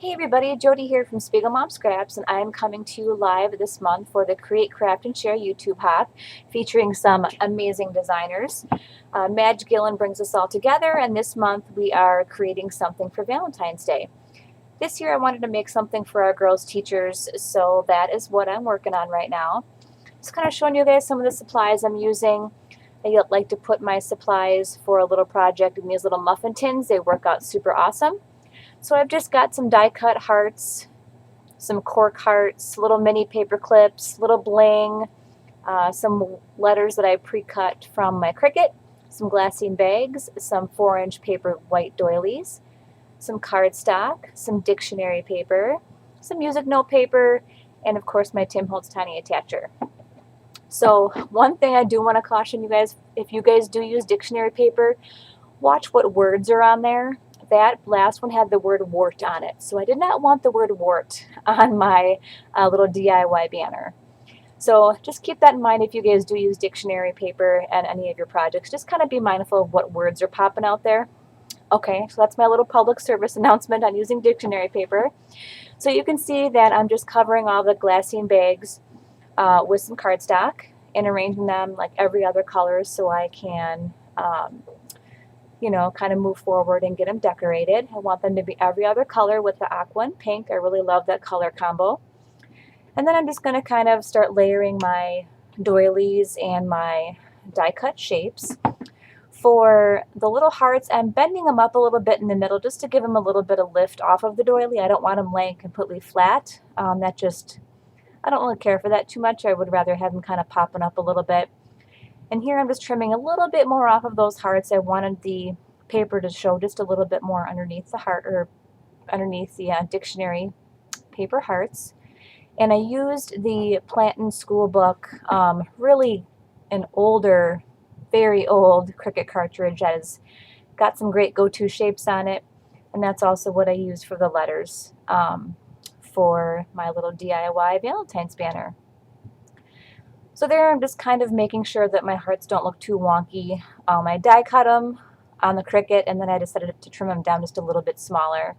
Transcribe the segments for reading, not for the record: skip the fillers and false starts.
Hey everybody, Jody here from Spiegel Mom Scraps, and I'm coming to you live this month for the Create, Craft, and Share YouTube Hop, featuring some amazing designers. Madge Gillen brings us all together, and this month we are creating something for Valentine's Day. This year I wanted to make something for our girls' teachers, so that is what I'm working on right now. Just kind of showing you guys some of the supplies I'm using. I like to put my supplies for a little project in these little muffin tins. They work out super awesome. So I've just got some die cut hearts, some cork hearts, little mini paper clips, little bling, some letters that I pre-cut from my Cricut, some glassine bags, some 4-inch paper white doilies, some cardstock, some dictionary paper, some music note paper, and of course my Tim Holtz tiny attacher. So one thing I do want to caution you guys, if you guys do use dictionary paper, watch what words are on there. That last one had the word wart on it, so I did not want the word wart on my little DIY banner. So just keep that in mind if you guys do use dictionary paper and any of your projects. Just kind of be mindful of what words are popping out there. Okay, so that's my little public service announcement on using dictionary paper. So you can see that I'm just covering all the glassine bags with some cardstock and arranging them like every other color so I can kind of move forward and get them decorated. I want them to be every other color with the aqua and pink. I really love that color combo. And then I'm just going to kind of start layering my doilies and my die cut shapes. For the little hearts, I'm bending them up a little bit in the middle just to give them a little bit of lift off of the doily. I don't want them laying completely flat. I don't really care for that too much. I would rather have them kind of popping up a little bit. And here I'm just trimming a little bit more off of those hearts. I wanted the paper to show just a little bit more underneath the heart, or underneath the dictionary paper hearts. And I used the Plantin School Book, really an older, very old Cricut cartridge that has got some great go-to shapes on it. And that's also what I used for the letters for my little DIY Valentine's banner. So there I'm just kind of making sure that my hearts don't look too wonky. I die cut them on the Cricut, and then I decided to trim them down just a little bit smaller.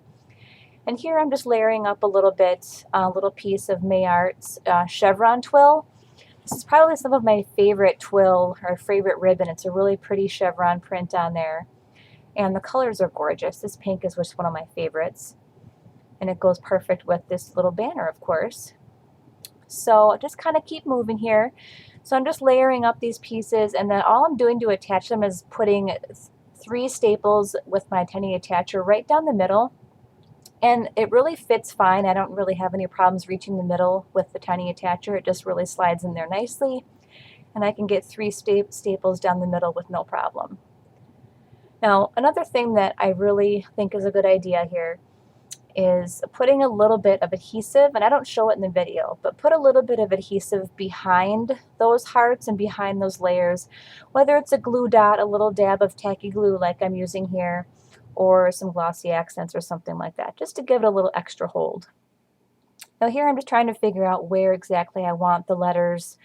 And here I'm just layering up a little bit, a little piece of Mayart's chevron twill. This is probably some of my favorite twill or favorite ribbon. It's a really pretty chevron print on there. And the colors are gorgeous. This pink is just one of my favorites. And it goes perfect with this little banner, of course. So just kind of keep moving here. So I'm just layering up these pieces, and then all I'm doing to attach them is putting 3 staples with my tiny attacher right down the middle. And it really fits fine. I don't really have any problems reaching the middle with the tiny attacher. It just really slides in there nicely. And I can get 3 staples down the middle with no problem. Now, another thing that I really think is a good idea here is putting a little bit of adhesive, and I don't show it in the video, but put a little bit of adhesive behind those hearts and behind those layers, whether it's a glue dot, a little dab of tacky glue like I'm using here, or some glossy accents or something like that, just to give it a little extra hold. Now here I'm just trying to figure out where exactly I want the letters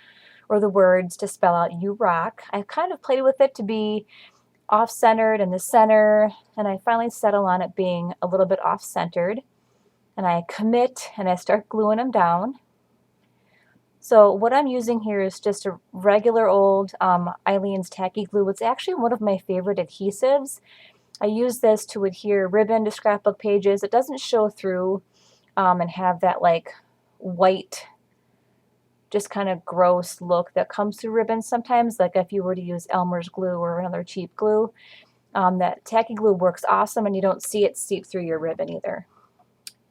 or the words to spell out "You Rock." I kind of played with it to be off-centered in the center, and I finally settle on it being a little bit off-centered, and I commit and I start gluing them down. So what I'm using here is just a regular old Eileen's tacky glue. It's actually one of my favorite adhesives. I use this to adhere ribbon to scrapbook pages. It doesn't show through and have that like white, just kind of gross look that comes through ribbons sometimes, like if you were to use Elmer's glue or another cheap glue. That tacky glue works awesome, and you don't see it seep through your ribbon either.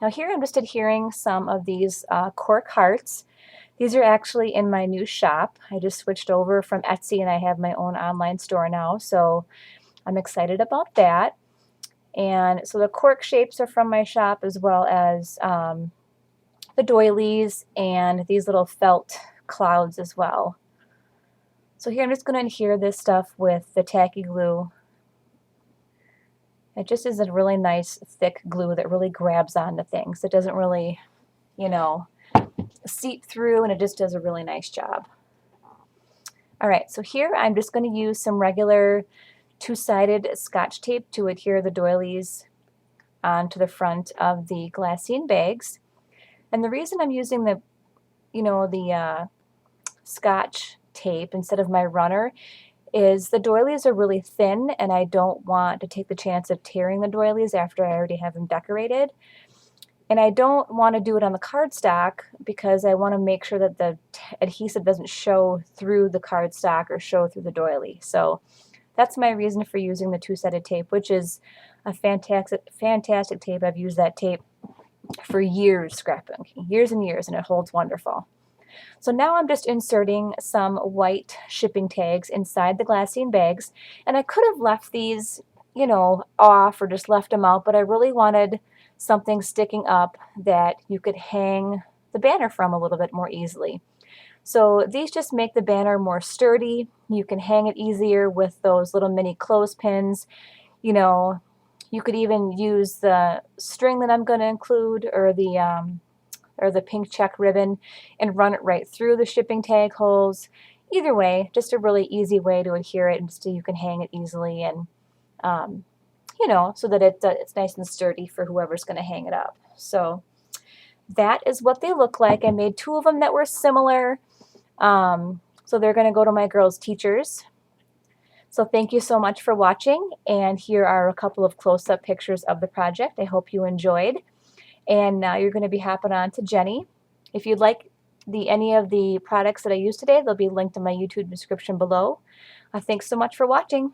Now here I'm just adhering some of these cork hearts. These are actually in my new shop. I just switched over from Etsy, and I have my own online store now, so I'm excited about that. And so the cork shapes are from my shop, as well as the doilies and these little felt clouds as well. So here I'm just going to adhere this stuff with the tacky glue. It just is a really nice thick glue that really grabs onto things. It doesn't really, seep through, and it just does a really nice job. All right, so here I'm just going to use some regular 2-sided Scotch tape to adhere the doilies onto the front of the glassine bags. And the reason I'm using the, Scotch tape instead of my runner is the doilies are really thin and I don't want to take the chance of tearing the doilies after I already have them decorated. And I don't want to do it on the cardstock because I want to make sure that the adhesive doesn't show through the cardstock or show through the doily. So that's my reason for using the two-sided tape, which is a fantastic tape. I've used that tape for years scrapbooking, years and years, and it holds wonderful. So now I'm just inserting some white shipping tags inside the glassine bags, and I could have left these, off or just left them out, but I really wanted something sticking up that you could hang the banner from a little bit more easily. So these just make the banner more sturdy. You can hang it easier with those little mini clothespins. You could even use the string that I'm going to include or the pink check ribbon and run it right through the shipping tag holes. Either way, just a really easy way to adhere it and so you can hang it easily and, so that it's nice and sturdy for whoever's going to hang it up. So that is what they look like. I made 2 of them that were similar. So they're going to go to my girls' teachers. So thank you so much for watching, and here are a couple of close-up pictures of the project. I hope you enjoyed. And now you're going to be hopping on to Jenny. If you'd like any of the products that I used today, they'll be linked in my YouTube description below. Thanks so much for watching.